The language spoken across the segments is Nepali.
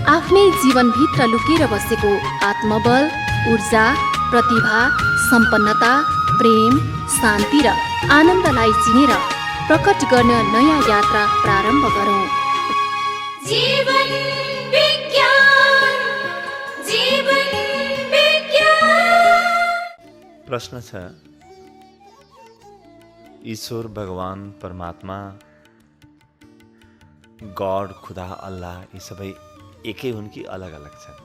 आफ्नै जीवनभित्र लुकेर बसेको आत्मबल, ऊर्जा, प्रतिभा, सम्पन्नता, प्रेम, शान्ति र आनन्दलाई चिनेर प्रकट गर्न नयाँ यात्रा प्रारम्भ गरौँ। जीवन विज्ञान, जीवन विज्ञान। प्रश्न छ, ईश्वर भगवान परमात्मा गॉड, खुदा, अल्लाह यी सबै एकै हुन् कि अलग अलग छन्?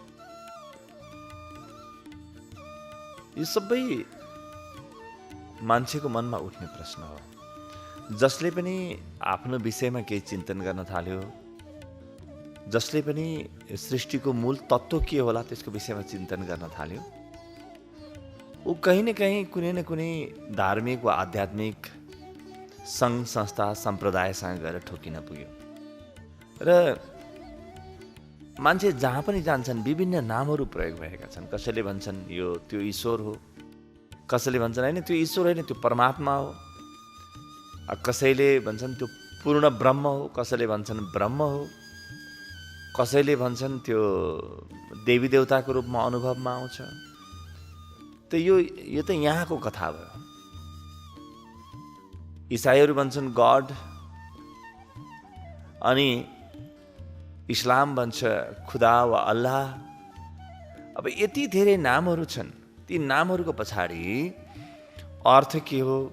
यो सबै मान्छेको मनमा उठ्ने प्रश्न हो। जसले पनि आफ्नो विषयमा केही चिन्तन गर्न थाल्यो, जसले पनि सृष्टिको मूल तत्त्व के होला त्यसको विषयमा चिन्तन गर्न थाल्यो, ऊ कहीँ न कहीँ कुनै न कुनै धार्मिक वा आध्यात्मिक सङ्घ संस्था सम्प्रदायसँग गएर ठोकिन पुग्यो। र मान्छे जहाँ पनि जान्छन् विभिन्न नामहरू प्रयोग भएका छन्। कसैले भन्छन् यो त्यो ईश्वर हो, कसैले भन्छन् होइन त्यो ईश्वर होइन त्यो परमात्मा हो, कसैले भन्छन् त्यो पूर्ण ब्रह्म हो, कसैले भन्छन् ब्रह्म हो, कसैले भन्छन् त्यो देवी देवताको रूपमा अनुभवमा आउँछ। त यो त यहाँको कथा भयो। इसाईहरू भन्छन् गॉड, अनि इस्लाम भन्छ खुदा वा अल्लाह। अब यति धेरै नामहरू छन्। ती नामहरूको पछाडि अर्थ के हो?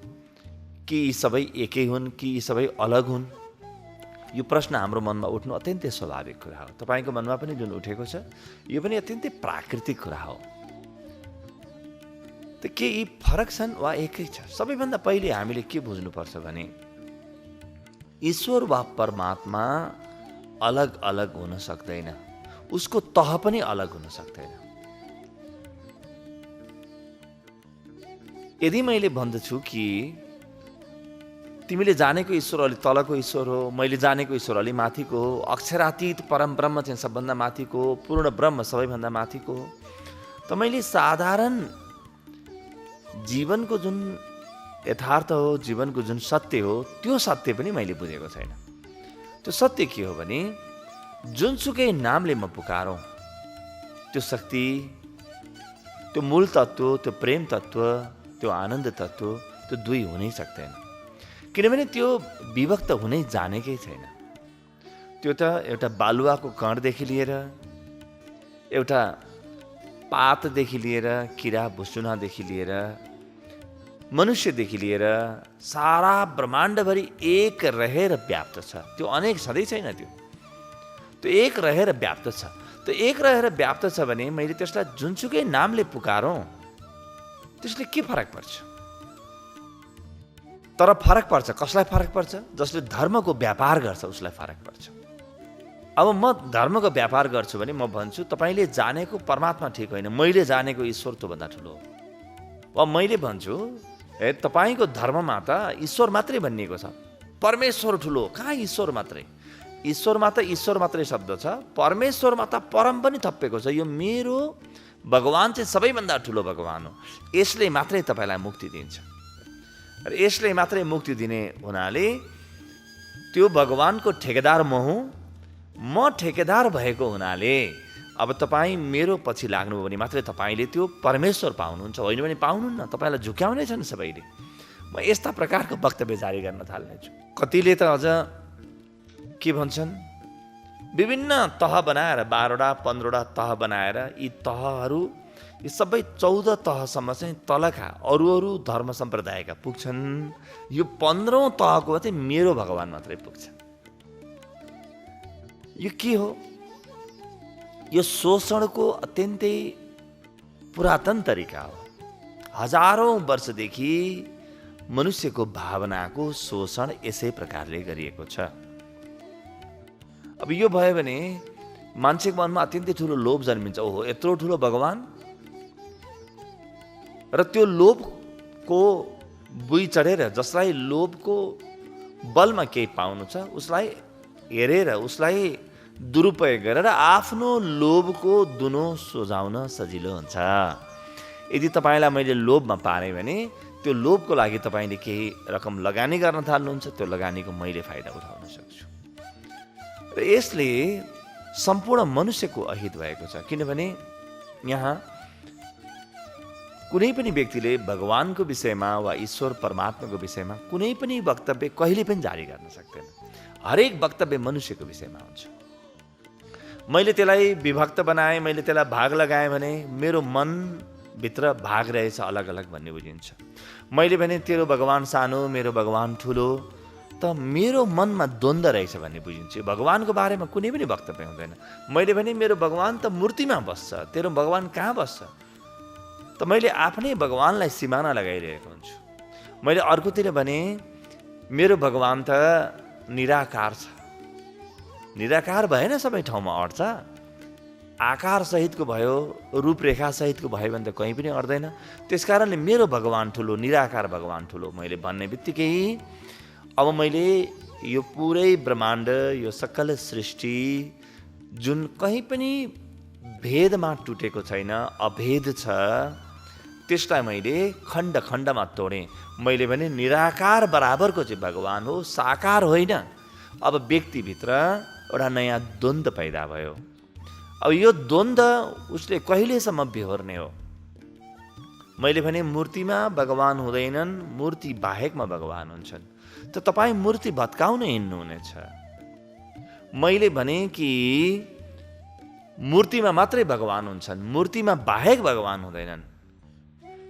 कि यी सबै एकै हुन् कि यी सबै अलग हुन्? यो प्रश्न हाम्रो मनमा उठ्नु अत्यन्तै स्वाभाविक कुरा हो। तपाईँको मनमा पनि जुन उठेको छ यो पनि अत्यन्तै प्राकृतिक कुरा हो। त के यी फरक छन् वा एकै छ? सबैभन्दा पहिले हामीले के बुझ्नुपर्छ भने ईश्वर वा परमात्मा अलग अलग हुन सक्दैन। उसको तह पनि अलग हुन सक्दैन। यदि मैले भन्दछु कि तिमीले जानेको ईश्वर अलि तलको ईश्वर हो, मैले जानेको ईश्वर अलि माथिको हो, अक्षरातीत परम ब्रह्म चाहिँ सबभन्दा माथिको हो, पूर्ण ब्रह्म सबैभन्दा माथिको हो, त मैले साधारण जीवनको जुन यथार्थ हो, जीवनको जुन सत्य हो, त्यो सत्य पनि मैले बुझेको छैन। त्यो सत्य के हो भने जुनसुकै नामले म पुकारौँ त्यो शक्ति, त्यो मूल तत्त्व, त्यो प्रेम तत्त्व, त्यो आनन्द तत्त्व, त्यो दुई हुनै सक्दैन। किनभने त्यो विभक्त हुनै जानेकै छैन। त्यो त एउटा बालुवाको कणदेखि लिएर, एउटा पातदेखि लिएर, किरा भुसुनादेखि लिएर, मनुष्यदेखि लिएर सारा ब्रह्माण्डभरि एक रहेर व्याप्त छ। त्यो अनेक छँदै छैन। त्यो एक रहेर व्याप्त छ। त्यो एक रहेर व्याप्त छ भने मैले त्यसलाई जुनसुकै नामले पुकारौँ त्यसले के फरक पर्छ? तर फरक पर्छ। कसलाई फरक पर्छ? जसले धर्मको व्यापार गर्छ उसलाई फरक पर्छ। अब म धर्मको व्यापार गर्छु भने म भन्छु तपाईँले जानेको परमात्मा ठिक होइन, मैले जानेको ईश्वर त्योभन्दा ठुलो हो। वा मैले भन्छु तपाईँको धर्ममा त ईश्वर मात्रै भनिएको छ, परमेश्वर ठुलो। कहाँ ईश्वर मात्रै? ईश्वरमा त ईश्वर मात्रै शब्द छ, परमेश्वरमा त परम पनि थपेको छ। यो मेरो भगवान चाहिँ सबैभन्दा ठुलो भगवान हो। यसले मात्रै तपाईँलाई मुक्ति दिन्छ। र यसले मात्रै मुक्ति दिने हुनाले त्यो भगवानको ठेकेदार म हुँ। म ठेकेदार भएको हुनाले अब तपाईँ मेरो पछि लाग्नुभयो भने मात्रै तपाईँले त्यो परमेश्वर पाउनुहुन्छ, होइन भने पाउनुहुन्न। तपाईँलाई झुक्याउने छन् सबैले। म यस्ता प्रकारको वक्तव्य जारी गर्न थाल्नेछु। कतिले त अझ के भन्छन्, विभिन्न तह बनाएर 12वटा 15वटा तह बनाएर यी तहहरू, यी सबै 14 तहसम्म चाहिँ तलका अरू धर्म सम्प्रदायका पुग्छन्। यो 15औं तहको चाहिँ मेरो भगवान मात्रै पुग्छ। यो के हो? यो शोषणको अत्यन्तै पुरातन तरिका हो। हजारौं वर्षदेखि मनुष्यको भावनाको शोषण यसै प्रकारले गरिएको छ। अब यो भयो भने मान्छेको मनमा अत्यन्तै ठुलो लोभ जन्मिन्छ। ओहो, यत्रो ठुलो भगवान! र त्यो लोभको बुई चढेर जसलाई लोभको बलमा केही पाउनु छ उसलाई हेरेर, उसलाई दुरुपयोग गरेर आफ्नो लोभको दुनो सोझाउन सजिलो हुन्छ। यदि तपाईँलाई मैले लोभमा पारेँ भने त्यो लोभको लागि तपाईँले केही रकम लगानी गर्न थाल्नुहुन्छ, त्यो लगानीको मैले फाइदा उठाउन सक्छु। र यसले सम्पूर्ण मनुष्यको अहित भएको छ। किनभने यहाँ कुनै पनि व्यक्तिले भगवानको विषयमा वा ईश्वर परमात्माको विषयमा कुनै पनि वक्तव्य कहिले पनि जारी गर्न सक्दैन। हरेक वक्तव्य मनुष्यको विषयमा हुन्छ। मैले त्यसलाई विभक्त बनाएँ, मैले त्यसलाई भाग लगाएँ भने मेरो मनभित्र भाग रहेछ अलग अलग भन्ने बुझिन्छ। मैले भने तेरो भगवान सानो, मेरो भगवान ठुलो, त मेरो मनमा द्वन्द्व रहेछ भन्ने बुझिन्छ। भगवानको बारेमा कुनै पनि वक्तव्य हुँदैन। मैले भने मेरो भगवान त मूर्तिमा बस्छ, तेरो भगवान कहाँ बस्छ, त मैले आफ्नै भगवानलाई सिमाना लगाइरहेको हुन्छु। मैले अर्कोतिर भने मेरो भगवान त निराकार छ। निराकार भएन सबै ठाउँमा अट्छ। आकार सहितको भयो, रूपरेखा सहितको भयो भने त कहीँ पनि अट्दैन। त्यसकारणले मेरो भगवान ठुलो, निराकार भगवान ठुलो मैले भन्ने बित्तिकै अब मैले यो पुरै ब्रह्माण्ड, यो सकल सृष्टि जुन कहीँ पनि भेदमा टुटेको छैन, अभेद छ, त्यसलाई मैले खण्ड खण्डमा तोडेँ। मैले भने निराकार बराबरको चाहिँ भगवान हो, साकार होइन। अब व्यक्तिभित्र एउटा नयाँ द्वन्द्व पैदा भयो। अब यो द्वन्द्व उसले कहिलेसम्म बिहोर्ने हो? मैले भने मूर्तिमा भगवान हुँदैनन्, मूर्ति बाहेकमा भगवान हुन्छन्। त तपाईँ मूर्ति भत्काउन हिँड्नुहुनेछ। मैले भने कि मूर्तिमा मात्रै भगवान हुन्छन्, मूर्तिमा बाहेक भगवान हुँदैनन्।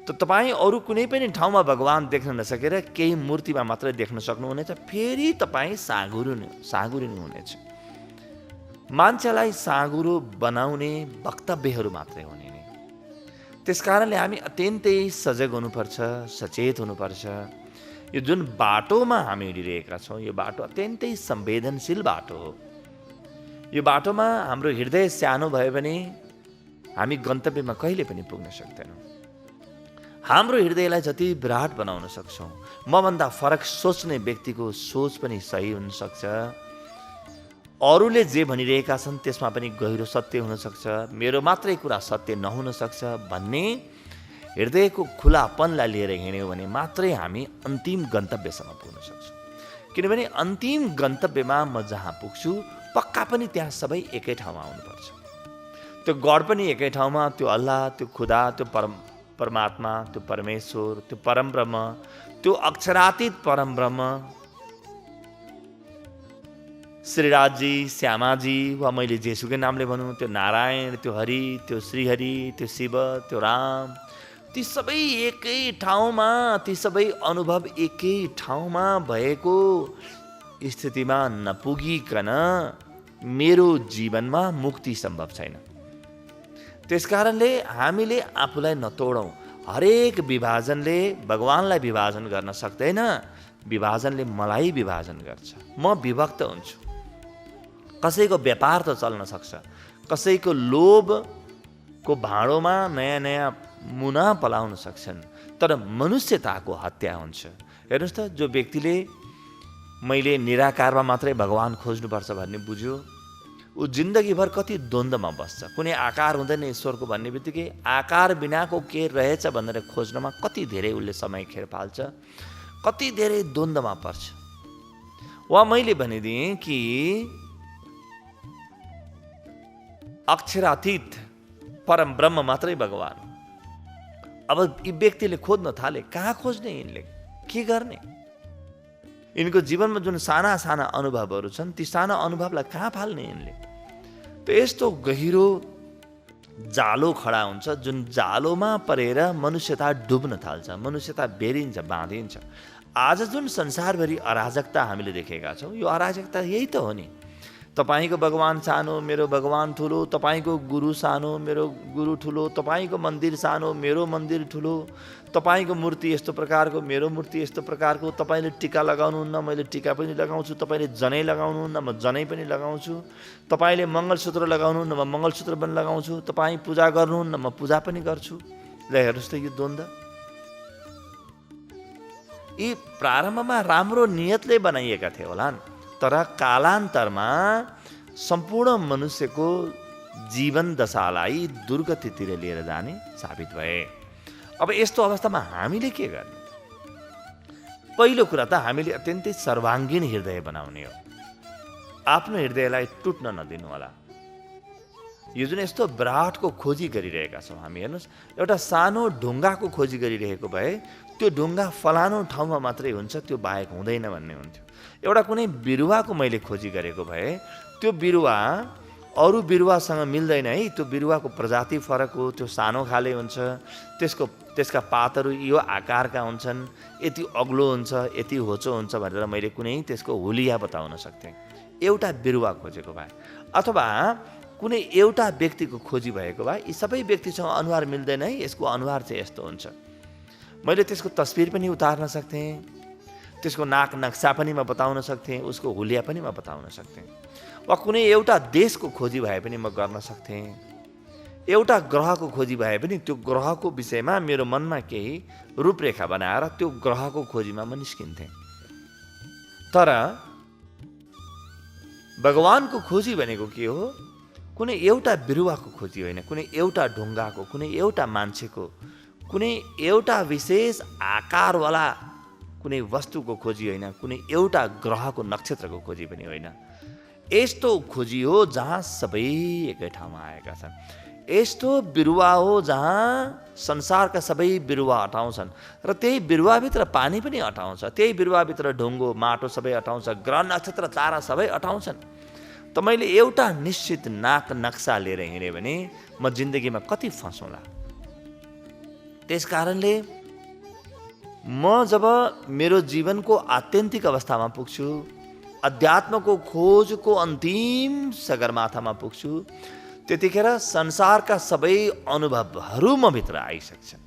त तपाईँ अरू कुनै पनि ठाउँमा भगवान देख्न नसकेर केही मूर्तिमा मात्रै देख्न सक्नुहुनेछ, फेरि तपाईँ साँघुरिनु हुनेछ। मान्छेलाई साँघुरो बनाउने वक्तव्यहरू मात्रै हुने नि। त्यसकारणले हामी अत्यन्तै सजग हुनुपर्छ, सचेत हुनुपर्छ। यो जुन बाटोमा हामी हिँडिरहेका छौँ, यो बाटो अत्यन्तै संवेदनशील बाटो हो। यो बाटोमा हाम्रो हृदय सानो भयो भने हामी गन्तव्यमा कहिले पनि पुग्न सक्दैनौँ। हाम्रो हृदयलाई जति विराट बनाउन सक्छौँ, मभन्दा फरक सोच्ने व्यक्तिको सोच पनि सही हुनसक्छ। अरूले जे भनिरहेका छन् त्यसमा पनि गहिरो सत्य हुनसक्छ, मेरो मात्रै कुरा सत्य नहुन सक्छ भन्ने हृदयको खुलापनलाई लिएर हिँड्यौँ भने मात्रै हामी अन्तिम गन्तव्यसम्म पुग्न सक्छौँ। किनभने अन्तिम गन्तव्यमा म जहाँ पुग्छु पक्का पनि त्यहाँ सबै एकै ठाउँमा आउनुपर्छ। त्यो गड पनि एकै ठाउँमा, त्यो अल्लाह, त्यो खुदा, त्यो परमात्मा, त्यो परमेश्वर, त्यो परमब्रह्म, त्यो अक्षरातीत परमब्रह्म, श्रीराजी, श्यामाजी, वा मैले जेसुकै नामले भनौँ, त्यो नारायण, त्यो हरि, त्यो श्रीहरि, त्यो शिव, त्यो राम, ती सबै एकै ठाउँमा, ती सबै अनुभव एकै ठाउँमा भएको स्थितिमा नपुगिकन मेरो जीवनमा मुक्ति सम्भव छैन। त्यसकारणले हामीले आफूलाई नतोडौँ। हरेक विभाजनले भगवानलाई विभाजन गर्न सक्दैन, विभाजनले मलाई विभाजन गर्छ। म विभक्त हुन्छु। कसैको व्यापार त चल्न सक्छ, कसैको लोभको भाँडोमा नयाँ नयाँ मुना पलाउन सक्छन्, तर मनुष्यताको हत्या हुन्छ। हेर्नुहोस् त, जो व्यक्तिले मैले निराकारमा मात्रै भगवान खोज्नुपर्छ भन्ने बुझ्यो, ऊ जिन्दगीभर कति द्वन्द्वमा बस्छ। कुनै आकार हुँदैन ईश्वरको भन्ने बित्तिकै आकार बिनाको के रहेछ भनेर खोज्नमा कति धेरै उसले समय खेर फाल्छ, कति धेरै द्वन्द्वमा पर्छ। वा मैले भनिदिएँ कि अक्षरातीत परम ब्रह्म मात्रै भगवान। अब यी व्यक्तिले खोज्न थाले, कहाँ खोज्ने यिनले, के गर्ने? यिनको जीवनमा जुन साना साना अनुभवहरू छन्, ती साना अनुभवलाई कहाँ फाल्ने यिनले? त यस्तो गहिरो जालो खडा हुन्छ, जुन जालोमा परेर मनुष्यता डुब्न थाल्छ, मनुष्यता बेरिन्छ, बाँधिन्छ। आज जुन संसारभरि अराजकता हामीले देखेका छौँ, यो अराजकता यही त हो नि। तपाईँको भगवान सानो, मेरो भगवान ठुलो, तपाईँको गुरु सानो, मेरो गुरु ठुलो, तपाईँको मन्दिर सानो, मेरो मन्दिर ठुलो, तपाईँको मूर्ति यस्तो प्रकारको, मेरो मूर्ति यस्तो प्रकारको, तपाईँले टीका लगाउनुहुन्न, मैले टीका पनि लगाउँछु, तपाईँले जनै लगाउनुहुन्न, म जनै पनि लगाउँछु, तपाईँले मङ्गलसूत्र लगाउनुहुन्न, म मङ्गलसूत्र पनि लगाउँछु, तपाईँ पूजा गर्नुहुन्न, म पूजा पनि गर्छु। ल हेर्नुहोस् त यो द्वन्द्व। यी प्रारम्भमा राम्रो नियतले बनाइएका थिए होलान्, तर कालान्तरमा सम्पूर्ण मनुष्यको जीवन दशालाई दुर्गतितिर लिएर जाने साबित भए। अब यस्तो अवस्थामा हामीले के गर्ने? पहिलो कुरा त हामीले अत्यन्तै सर्वाङ्गीण हृदय बनाउने हो। आफ्नो हृदयलाई टुट्न नदिनु होला। यो जुन यस्तो विराटको खोजी गरिरहेका छौँ हामी, हेर्नुहोस्, एउटा सानो ढुङ्गाको खोजी गरिरहेको भए त्यो ढुङ्गा फलानु ठाउँमा मात्रै हुन्छ, त्यो बाहेक हुँदैन भन्ने हुन्थ्यो। एउटा कुनै बिरुवाको मैले खोजी गरेको भए त्यो बिरुवा अरू बिरुवासँग मिल्दैन है, त्यो बिरुवाको प्रजाति फरक हो, त्यो सानो खाले हुन्छ, त्यसका पातहरू यो आकारका हुन्छन्, यति अग्लो हुन्छ, यति होचो हुन्छ भनेर मैले कुनै त्यसको हुलिया बताउन सक्थेँ एउटा बिरुवा खोजेको भए। अथवा कुनै एउटा व्यक्तिको खोजी भएको भए यी सबै व्यक्तिसँग अनुहार मिल्दैन है, यसको अनुहार चाहिँ यस्तो हुन्छ, मैले त्यसको तस्बिर पनि उतार्न सक्थेँ, त्यसको नाक नक्सा पनि म बताउन सक्थेँ, उसको हुलिया पनि म बताउन सक्थेँ। वा कुनै एउटा देशको खोजी भए पनि म गर्न सक्थेँ, एउटा ग्रहको खोजी भए पनि त्यो ग्रहको विषयमा मेरो मनमा केही रूपरेखा बनाएर त्यो ग्रहको खोजीमा म निस्किन्थेँ। तर भगवानको खोजी भनेको के हो? कुनै एउटा बिरुवाको खोजी होइन, कुनै एउटा ढुङ्गाको, कुनै एउटा मान्छेको, कुनै एउटा विशेष आकारवाला कुनै वस्तुको खोजी होइन, कुनै एउटा ग्रहको नक्षत्रको खोजी पनि होइन। यस्तो खोजी हो जहाँ सबै एकै ठाउँमा आएका छन्। यस्तो बिरुवा हो जहाँ संसारका सबै बिरुवा अटाउँछन् र त्यही बिरुवाभित्र पानी पनि अटाउँछ, त्यही बिरुवाभित्र ढुङ्गो माटो सबै अटाउँछ, ग्रह नक्षत्र तारा सबै अटाउँछन्। त मैले एउटा निश्चित नाक नक्सा लिएर हिँडेँ भने म जिन्दगीमा कति फसौँला। त्यस कारणले म जब मेरो जीवनको आत्यन्तिक अवस्थामा पुग्छु, अध्यात्मको खोजको अन्तिम सगरमाथामा पुग्छु, त्यतिखेर संसारका सबै अनुभवहरू म भित्र आइसक्छन्।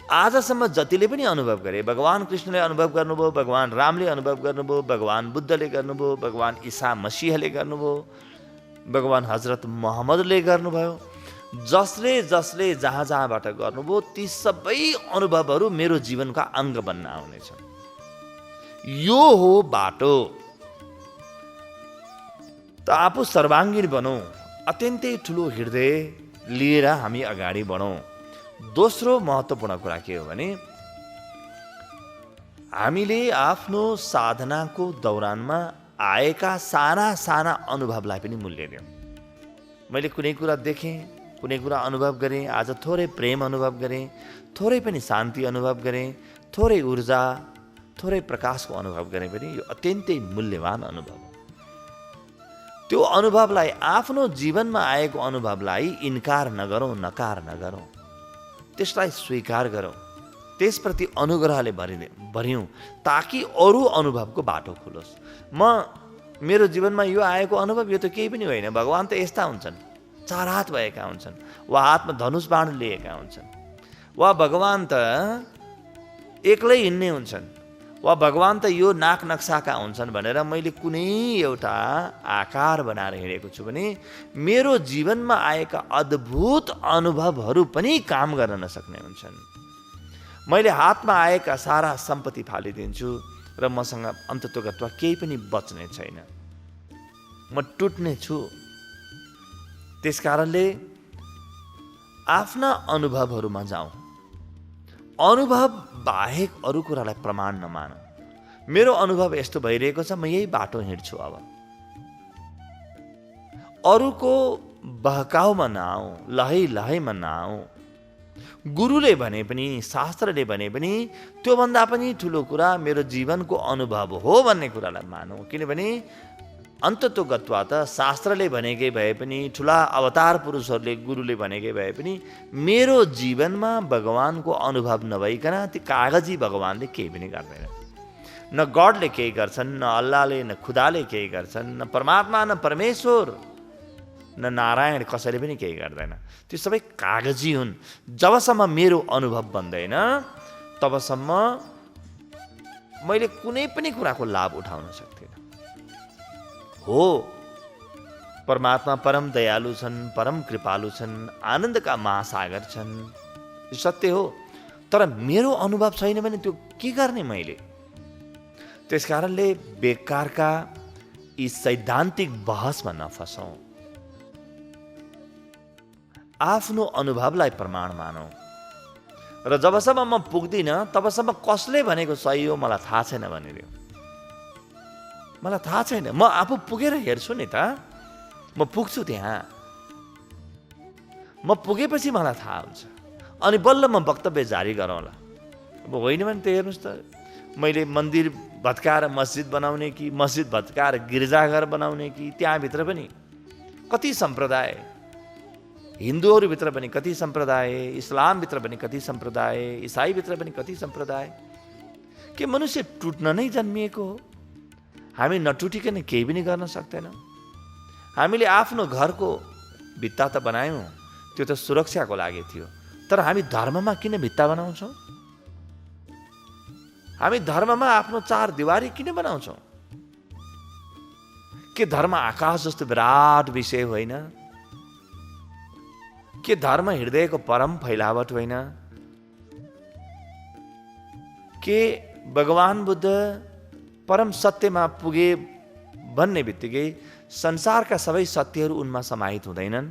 आजसम्म जतिले पनि अनुभव गरे, भगवान कृष्णले अनुभव गर्नुभयो, भगवान रामले अनुभव गर्नुभयो, भगवान बुद्धले गर्नुभयो, भगवान ईसा मसीहले गर्नुभयो, भगवान हजरत मोहम्मदले गर्नुभयो, जसले जसले जहाँ जहाँबाट गर्नुभयो ती सबै अनुभवहरू मेरो जीवनका अङ्ग बन्न आउनेछन्। यो हो बाटो। त आफू सर्वाङ्गीण बनौँ, अत्यन्तै ठुलो हृदय लिएर हामी अगाडि बढौँ। दोस्रो महत्त्वपूर्ण कुरा के हो भने हामीले आफ्नो साधनाको दौरानमा आएका साना साना अनुभवलाई पनि मूल्य दियौँ। मैले कुनै कुरा देखेँ, कुनै कुरा अनुभव गरेँ, आज थोरै प्रेम अनुभव गरेँ, थोरै पनि शान्ति अनुभव गरेँ, थोरै ऊर्जा, थोरै प्रकाशको अनुभव गरेँ पनि यो अत्यन्तै मूल्यवान अनुभव हो। त्यो अनुभवलाई, आफ्नो जीवनमा आएको अनुभवलाई इन्कार नगरौँ, नकार नगरौँ, त्यसलाई स्वीकार गरौँ, त्यसप्रति अनुग्रहले भरियौँ ताकि अरू अनुभवको बाटो खुलोस्। मेरो जीवनमा यो आएको अनुभव यो त केही पनि होइन, भगवान त यस्ता हुन्छन्, चार हात भएका हुन्छन्, वा हातमा धनुष बाण लिएका हुन्छन्, वा भगवान त एक्लै हिँड्ने हुन्छन्, वा भगवान त यो नाक नक्साका हुन्छन् भनेर मैले कुनै एउटा आकार बनाएर हिँडेको छु भने मेरो जीवनमा आएका अद्भुत अनुभवहरू पनि काम गर्न नसक्ने हुन्छन्। मैले हातमा आएका सारा सम्पत्ति फालिदिन्छु र मसँग अन्ततोगत्वा केही पनि बच्ने छैन, म टुट्ने छु। त्यस कारणले आफ्ना अनुभवहरूमा जाउँ, अनुभव बाहेक अरू कुरालाई प्रमाण नमानौँ। मेरो अनुभव यस्तो भइरहेको छ, म यही बाटो हिँड्छु, अब अरूको बहकाउमा नआऊ, लहैमा नआऊ। गुरुले भने पनि, शास्त्रले भने पनि त्योभन्दा पनि ठुलो कुरा मेरो जीवनको अनुभव हो भन्ने कुरालाई मानौँ। किनभने अन्ततोगत्वा त शास्त्रले भनेकै भए पनि, ठुला अवतार पुरुषहरूले, गुरुले भनेकै भए पनि मेरो जीवनमा भगवानको अनुभव नभइकन ती कागजी भगवानले केही पनि गर्दैन। न गडले केही गर्छन्, न अल्लाहले, न खुदाले केही गर्छन्, न परमात्मा, न परमेश्वर, न नारायण, कसैले पनि केही गर्दैन। त्यो सबै कागजी हुन्। जबसम्म मेरो अनुभव बन्दैन तबसम्म मैले कुनै पनि कुराको लाभ उठाउन सक्दिनँ। हो, परमात्मा परम दयालु छन्, परम कृपालु छन्, आनन्दका महासागर छन्, यो सत्य हो। तर मेरो अनुभव छैन भने त्यो के गर्ने मैले? त्यस कारणले बेकारका यी सैद्धान्तिक बहसमा नफसौँ, आफ्नो अनुभवलाई प्रमाण मानौँ। र जबसम्म म पुग्दिनँ तबसम्म कसले भनेको सही हो मलाई थाहा छैन भनिदियो। मलाई थाहा छैन, म आफू पुगेर हेर्छु नि त, म पुग्छु त्यहाँ। म पुगेपछि मलाई थाहा हुन्छ, अनि बल्ल म वक्तव्य जारी गरौँला। अब होइन भने त हेर्नुहोस् त, मैले मन्दिर भत्काएर मस्जिद बनाउने कि मस्जिद भत्काएर गिर्जाघर बनाउने कि, त्यहाँभित्र पनि कति सम्प्रदाय, हिन्दूहरूभित्र पनि कति सम्प्रदाय, इस्लामभित्र पनि कति सम्प्रदाय, इसाईभित्र पनि कति सम्प्रदाय। के मनुष्य टुट्न नै जन्मिएको हो? हामी नटुटिकन केही पनि गर्न सक्दैनौँ। हामीले आफ्नो घरको भित्ता त बनायौँ, त्यो त सुरक्षाको लागि थियो, तर हामी धर्ममा किन भित्ता बनाउँछौँ? हामी धर्ममा आफ्नो चार दिवारी किन बनाउँछौँ? के धर्म आकाश जस्तो विराट विषय होइन? के धर्म हृदयको परम फैलावट होइन? के भगवान बुद्ध परम सत्यमा पुगे भन्ने बित्तिकै संसारका सबै सत्यहरू उनमा समाहित हुँदैनन्?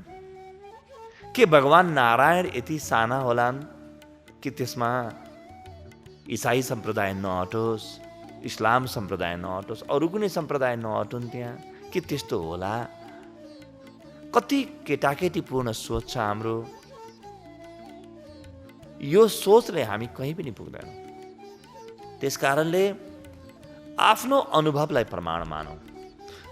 के भगवान नारायण यति साना होलान् कि त्यसमा इसाई सम्प्रदाय नअटोस्, इस्लाम सम्प्रदाय नअटोस्, अरू कुनै सम्प्रदाय नअटुन् त्यहाँ? के त्यस्तो होला? कति केटाकेटीपूर्ण सोच छ हाम्रो। यो सोचले हामी कहीँ पनि पुग्दैनौँ। त्यस कारणले आफ्नो अनुभवलाई प्रमाण मानौँ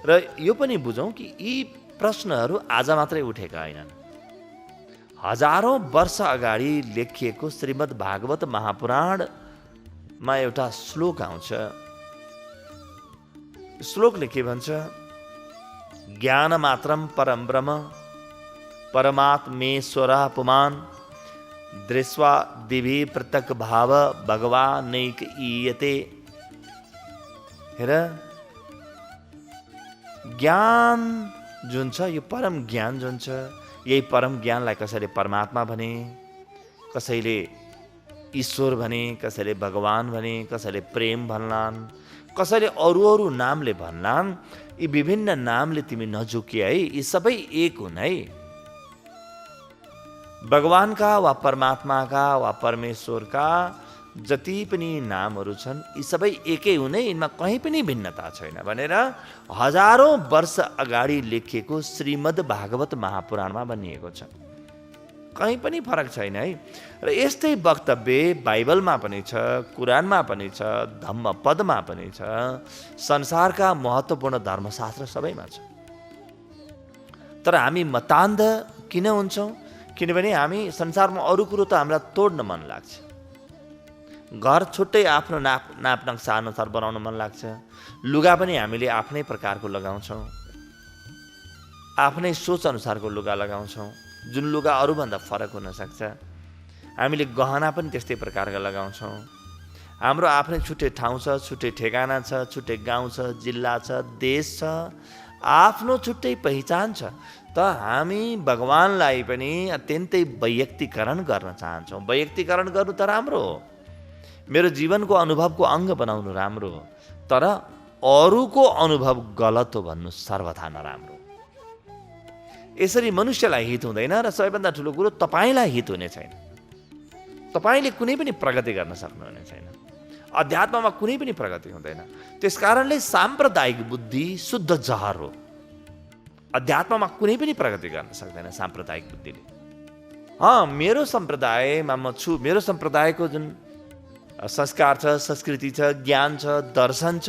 र यो पनि बुझौँ कि यी प्रश्नहरू आज मात्रै उठेका होइनन्। हजारौँ वर्ष अगाडि लेखिएको श्रीमद् भागवत महापुराणमा एउटा श्लोक आउँछ। श्लोकले के भन्छ? ज्ञान मात्रम परम ब्रह्म परमात्मेश्वरः पुमान् दृष्ट्वा दिवि पृथक् भाव भगवानैक ईयते। हेर, ज्ञान जुन छ, यो परम ज्ञान जुन छ, यही परम ज्ञानलाई कसैले परमात्मा भने, कसैले ईश्वर भने, कसैले भगवान भने, कसैले प्रेम भन्लान्, कसैले अरू अरू नामले भन्लान्। यी विभिन्न नामले तिमी नझुकिए है, यी सबै एक हुन् है। भगवानका वा परमात्माका वा परमेश्वरका जति पनि नामहरू छन्, यी सबै एकै हुन् है, यिनमा कहीँ पनि भिन्नता छैन भनेर हजारौँ वर्ष अगाडि लेखिएको श्रीमद् भागवत महापुराणमा भनिएको छ। कहीँ पनि फरक छैन है। र यस्तै वक्तव्य बाइबलमा पनि छ, कुरानमा पनि छ, धम्मपदमा पनि छ, संसारका महत्त्वपूर्ण धर्मशास्त्र सबैमा छ। तर हामी मतान्ध किन हुन्छौँ? किनभने हामी संसारमा अरू कुरो त हामीलाई तोड्न मन लाग्छ, घर छुट्टै आफ्नो नाप नक्सा अनुसार बनाउन मन लाग्छ, लुगा पनि हामीले आफ्नै प्रकारको लगाउँछौँ, आफ्नै सोच अनुसारको लुगा लगाउँछौँ, जुन लुगा अरूभन्दा फरक हुनसक्छ। हामीले गहना पनि त्यस्तै प्रकारका लगाउँछौँ। हाम्रो आफ्नै छुट्टै ठाउँ छ, छुट्टै ठेगाना छ, छुट्टै गाउँ छ, जिल्ला छ, देश छ, आफ्नो छुट्टै पहिचान छ। त हामी भगवानलाई पनि अत्यन्तै वैयक्तिकरण गर्न चाहन्छौँ। वैयक्तिकरण गर्नु त राम्रो हो, मेरो जीवनको अनुभवको अङ्ग बनाउनु राम्रो हो, तर अरूको अनुभव गलत हो भन्नु सर्वथा नराम्रो। यसरी मनुष्यलाई हित हुँदैन र सबैभन्दा ठुलो कुरो तपाईँलाई हित हुने छैन। तपाईँले कुनै पनि प्रगति गर्न सक्नुहुने छैन। अध्यात्ममा कुनै पनि प्रगति हुँदैन। त्यस कारणले साम्प्रदायिक बुद्धि शुद्ध जहर हो। अध्यात्ममा कुनै पनि प्रगति गर्न सक्दैन साम्प्रदायिक बुद्धिले। मेरो सम्प्रदायमा म छु, मेरो सम्प्रदायको जुन संस्कार छ, संस्कृति छ, ज्ञान छ, दर्शन छ,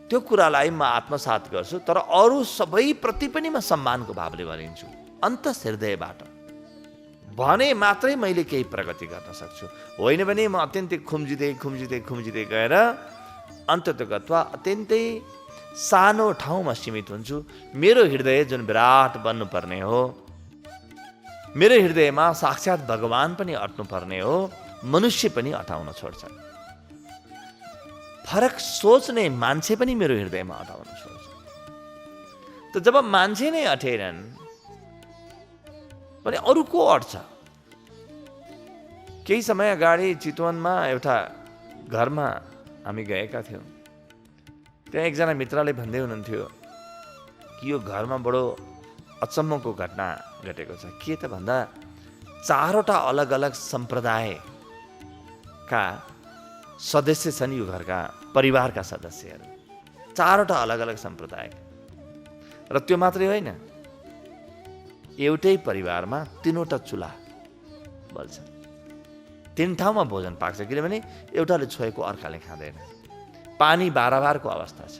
त्यो कुरालाई म आत्मसात गर्छु, तर अरू सबैप्रति पनि म सम्मानको भावले भनिन्छु अन्तस हृदयबाट। भने मात्रै मैले केही प्रगति गर्न सक्छु, होइन भने म अत्यन्तै खुम्जिँदै गएर अन्ततगतवा अत्यन्तै सानो ठाउँमा सीमित हुन्छु। मेरो हृदय जुन विराट बन्नुपर्ने हो, मेरो हृदयमा साक्षात् भगवान पनि अट्नुपर्ने हो, मनुष्य पनि अटाउन छोड्छ। फरक सोच्ने मान्छे पनि मेरो हृदयमा अटाउन छोड्छ। त जब मान्छे नै अटेनन् भने अरू को अट्छ? केही समय अगाडि चितवनमा एउटा घरमा हामी गएका थियौँ। त्यहाँ एकजना मित्रले भन्दै हुनुहुन्थ्यो कि यो घरमा बडो अचम्मको घटना घटेको छ। के त भन्दा 4वटा अलग अलग सम्प्रदायका सदस्य छन् यो घरका, परिवारका सदस्यहरू 4वटा अलग अलग सम्प्रदाय। र त्यो मात्रै होइन, एउटै परिवारमा 3वटा चुल्हा बल्छ, 3 ठाउँमा भोजन पाक्छ, किनभने एउटाले छोएको अर्काले खाँदैन। पानी बारबारको अवस्था छ।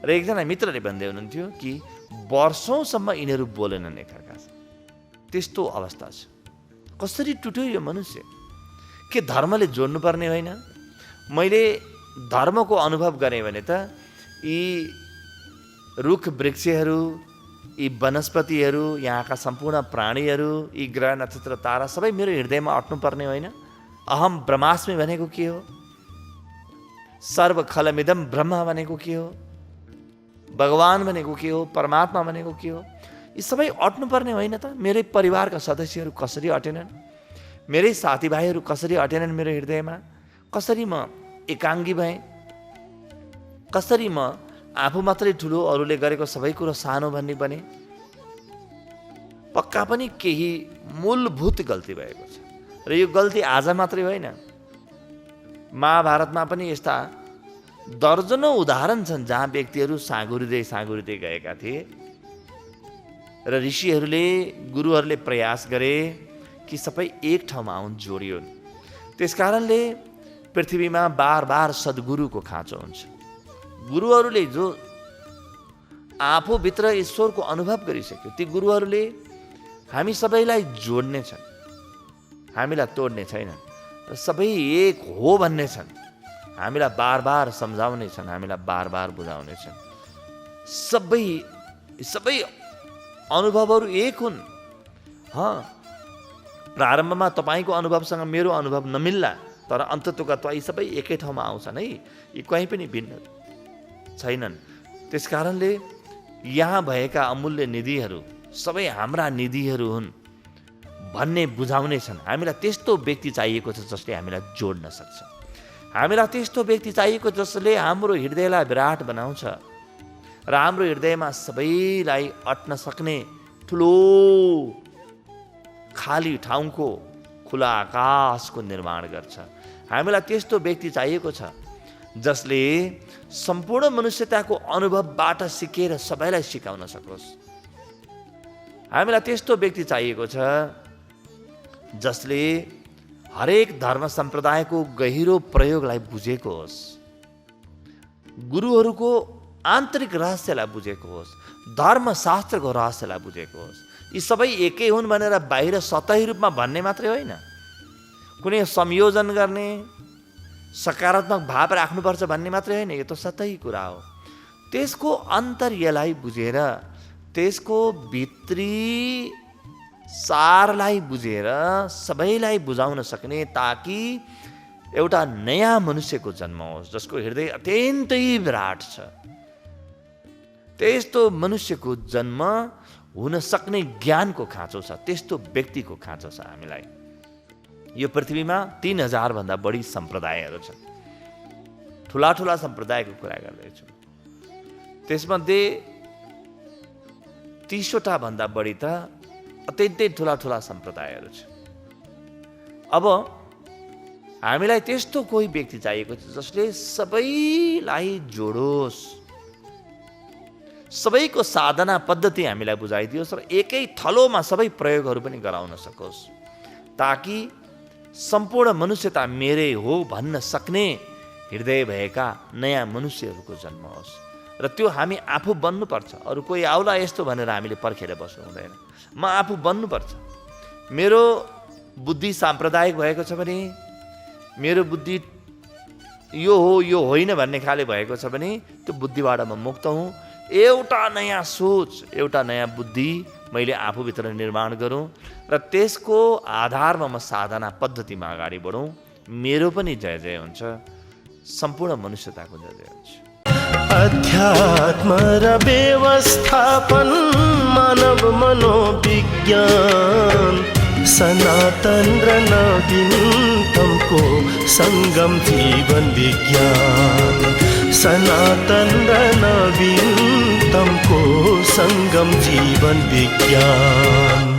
र एकजना मित्रले भन्दै हुनुहुन्थ्यो कि वर्षौंसम्म यिनीहरू बोलेनन् एकअर्कासँग, त्यस्तो अवस्था छ। कसरी टुट्यो यो मनुष्य? के धर्मले जोड्नुपर्ने होइन? मैले धर्मको अनुभव गरेँ भने त यी रुख वृक्षहरू, यी वनस्पतिहरू, यहाँका सम्पूर्ण प्राणीहरू, यी ग्रह नक्षत्र तारा सबै मेरो हृदयमा अट्नुपर्ने होइन? अहम ब्रह्मास्मि भनेको के हो? सर्व खलमिदम ब्रह्म भनेको के हो? भगवान भनेको के हो? परमात्मा भनेको के हो? यी सबै अट्नुपर्ने होइन त? मेरै परिवारका सदस्यहरू कसरी अटेनन्? मेरै साथीभाइहरू कसरी अटेनन् मेरो हृदयमा? कसरी म एकाङ्गी भएँ? कसरी म आफू मात्रै ठुलो, अरूले गरेको सबै कुरो सानो भन्ने बने? पक्का पनि केही मूलभूत गल्ती भएको छ। र यो गल्ती आज मात्रै होइन, महाभारतमा पनि यस्ता दर्जनौं उदाहरण छन् जहाँ व्यक्तिहरू साँगुरिँदै गएका थिए र ऋषिहरूले, गुरुहरूले प्रयास गरे कि सबै एक ठाउँमा आउन, जोडियोन्। त्यसकारणले पृथ्वीमा बार बार सद्गुरुको खाँचो हुन्छ। गुरुहरूले जो आफूभित्र ईश्वरको अनुभव गरिसक्यो, ती गुरुहरूले हामी सबैलाई जोड्ने छन्, हामीलाई तोड्ने छैनन्। र सबै एक हो भन्ने छन्, हामीलाई बार बार सम्झाउने छन्, हामीलाई बार बार बुझाउने छन्। सबै अनुभवहरू एक हुन्। प्रारम्भमा तपाईँको अनुभवसँग मेरो अनुभव नमिल्ला, तर अन्ततोगत्वा यी सबै एकै ठाउँमा आउँछन् है, यी कहीँ पनि भिन्न छैनन्। त्यसकारणले यहाँ भएका अमूल्य निधिहरू सबै हाम्रा निधिहरू हुन् भन्ने बुझाउने छन्। हामीलाई त्यस्तो व्यक्ति चाहिएको छ जसले हामीलाई जोड्न सक्छ। हामीलाई त्यस्तो व्यक्ति चाहिएको जसले हाम्रो हृदयलाई विराट बनाउँछ र हाम्रो हृदयमा सबैलाई अट्न सक्ने ठुलो खाली ठाउँको, खुला आकाशको निर्माण गर्छ। हामीलाई त्यस्तो व्यक्ति चाहिएको छ जसले सम्पूर्ण मनुष्यताको अनुभवबाट सिकेर सबैलाई सिकाउन सकोस्। हामीलाई त्यस्तो व्यक्ति चाहिएको छ जसले हरेक धर्म सम्प्रदायको गहिरो प्रयोगलाई बुझेको होस्, गुरुहरूको आन्तरिक रहस्यलाई बुझेको होस्, धर्मशास्त्रको रहस्यलाई बुझेको होस्। यी सबै एकै हुन् भनेर बाहिर सतही रूपमा भन्ने मात्रै होइन, कुनै संयोजन गर्ने, सकारात्मक भाव राख्नुपर्छ भन्ने मात्रै होइन, यो त सतही कुरा हो। त्यसको अन्तर्यलाई बुझेर, त्यसको भित्री सारलाई बुझेर सबैलाई बुझाउन सक्ने, ताकि एउटा नयाँ मनुष्यको जन्म होस् जसको हृदय अत्यन्तै विराट छ। त्यस्तो मनुष्यको जन्म हुन सक्ने ज्ञानको खाँचो छ, त्यस्तो व्यक्तिको खाँचो छ हामीलाई। यो पृथ्वीमा 3000 भन्दा बढी सम्प्रदायहरू छन्। ठुला ठुला सम्प्रदायको कुरा गर्दैछु। त्यसमध्ये 30वटा भन्दा बढी त अत्यन्तै ठुला ठुला सम्प्रदायहरू छन्। अब हामीलाई त्यस्तो कोही व्यक्ति चाहिएको छ जसले सबैलाई जोडोस्, सबैको साधना पद्धति हामीलाई बुझाइदियोस् र एकै थलोमा सबै प्रयोगहरू पनि गराउन सकोस्, ताकि सम्पूर्ण मनुष्यता मेरै हो भन्न सक्ने हृदय भएका नयाँ मनुष्यहरूको जन्म होस्। र त्यो हामी आफू बन्नुपर्छ। अरू कोही आउला यस्तो भनेर हामीले पर्खेर बस्नु हुँदैन। म आफू बन्नुपर्छ। मेरो बुद्धि साम्प्रदायिक भएको छ भने, मेरो बुद्धि यो हो यो होइन भन्ने खाले भएको छ भने, त्यो बुद्धिबाट म मुक्त हुँ। एउटा नयाँ सोच, एउटा नयाँ बुद्धि मैले आफूभित्र निर्माण गरौँ र त्यसको आधारमा म साधना पद्धतिमा अगाडि बढौँ। मेरो पनि जय जय हुन्छ, सम्पूर्ण मनुष्यताको जय जय हुन्छ। अध्यात्म र व्यवस्थापन, मानव मनोविज्ञान, सनातन र नवीनतमको संगम जीवन विज्ञान, सनातन र नवीनतमको संगम जीवन विज्ञान।